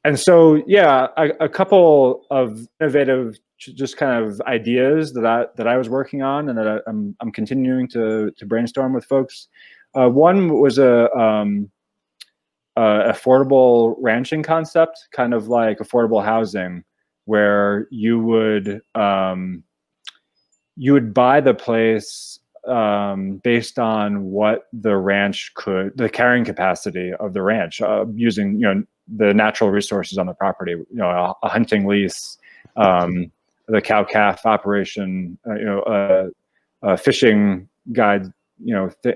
And so, yeah, a couple of innovative just kind of ideas that I was working on and that I'm continuing to brainstorm with folks. One was affordable ranching concept, kind of like affordable housing, where you would buy the place based on what the carrying capacity of the ranch, using the natural resources on the property, a hunting lease, the cow calf operation, a fishing guide,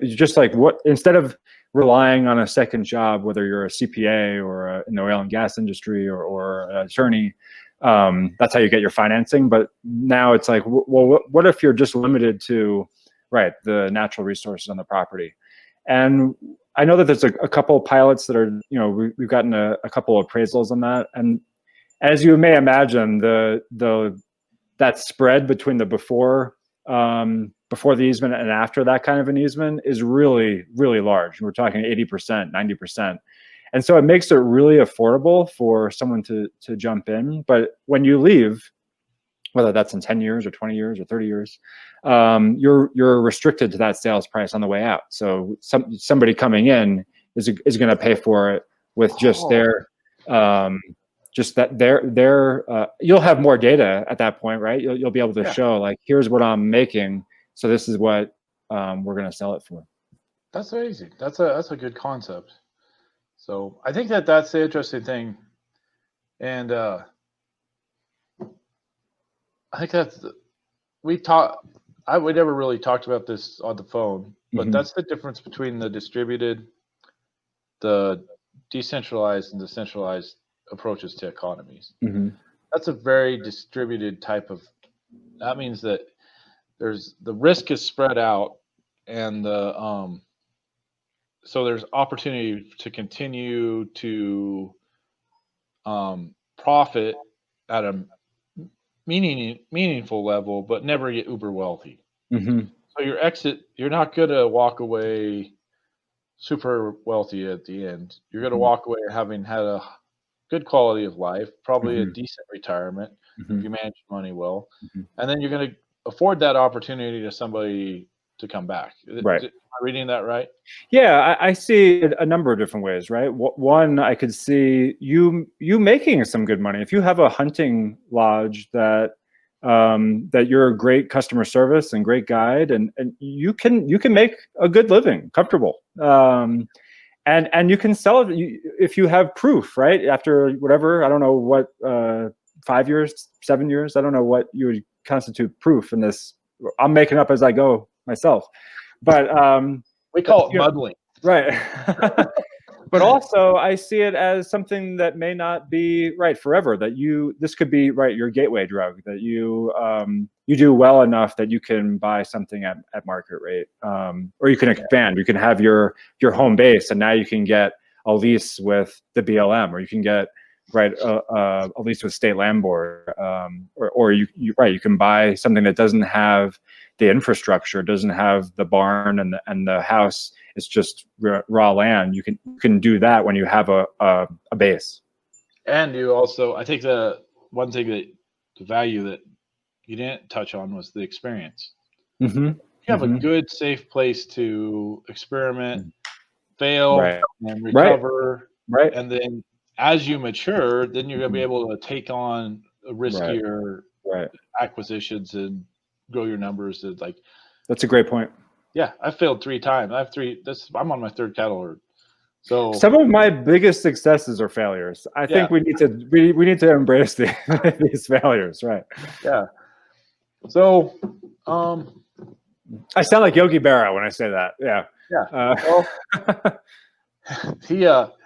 just like what, instead of relying on a second job, whether you're a CPA or in the oil and gas industry or an attorney. That's how you get your financing. But now it's like, well, what if you're just limited to, right, the natural resources on the property? And I know that there's a couple of pilots that are, we've gotten a couple of appraisals on that. And as you may imagine, that spread between the before the easement and after that kind of an easement is really, really large. We're talking 80%, 90%. And so it makes it really affordable for someone to jump in. But when you leave, whether that's in 10 years or 20 years or 30 years, you're restricted to that sales price on the way out. So somebody coming in is going to pay for it with just their you'll have more data at that point, right? You'll be able to show, like, here's what I'm making, so this is what we're going to sell it for. That's amazing. That's a good concept. So I think that's the interesting thing, and I think we never really talked about this on the phone, but that's the difference between the distributed, the decentralized, and decentralized approaches to economies. That's a very distributed type of. That means that the risk is spread out, and so there's opportunity to continue to profit at a meaningful level, but never get uber wealthy. So your exit, you're not going to walk away super wealthy at the end. You're going to walk away having had a good quality of life, probably a decent retirement if you manage money well, and then you're going to afford that opportunity to somebody to come back. Right. Am I reading that right? Yeah, I see a number of different ways, right? One, I could see you making some good money if you have a hunting lodge that you're a great customer service and great guide, and you can make a good living, comfortable, and you can sell it if you have proof, right? After whatever, I don't know what, 5 years, 7 years, I don't know what you would constitute proof in this. I'm making up as I go myself, but we call it muddling, right? But also, I see it as something that may not be right forever. That this could be, right, your gateway drug. That you do well enough that you can buy something at market rate, or you can expand. You can have your home base, and now you can get a lease with the BLM, or you can get a lease with State Land Board, or you can buy something that doesn't have the infrastructure, doesn't have the barn and the house. It's just raw land. You can do that when you have a base. And you also, I think the one thing the value that you didn't touch on was the experience. You have a good, safe place to experiment, fail, and recover. Right. And then as you mature, then you're going to be able to take on riskier acquisitions and grow your numbers. That's a great point. Yeah, I failed 3 times. I'm on my 3rd cattle herd. So some of my biggest successes are failures. I think we need to embrace these failures, right? Yeah. So I sound like Yogi Berra when I say that. Yeah. Well,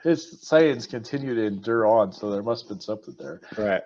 his sayings continue to endure on, so there must have been something there. Right.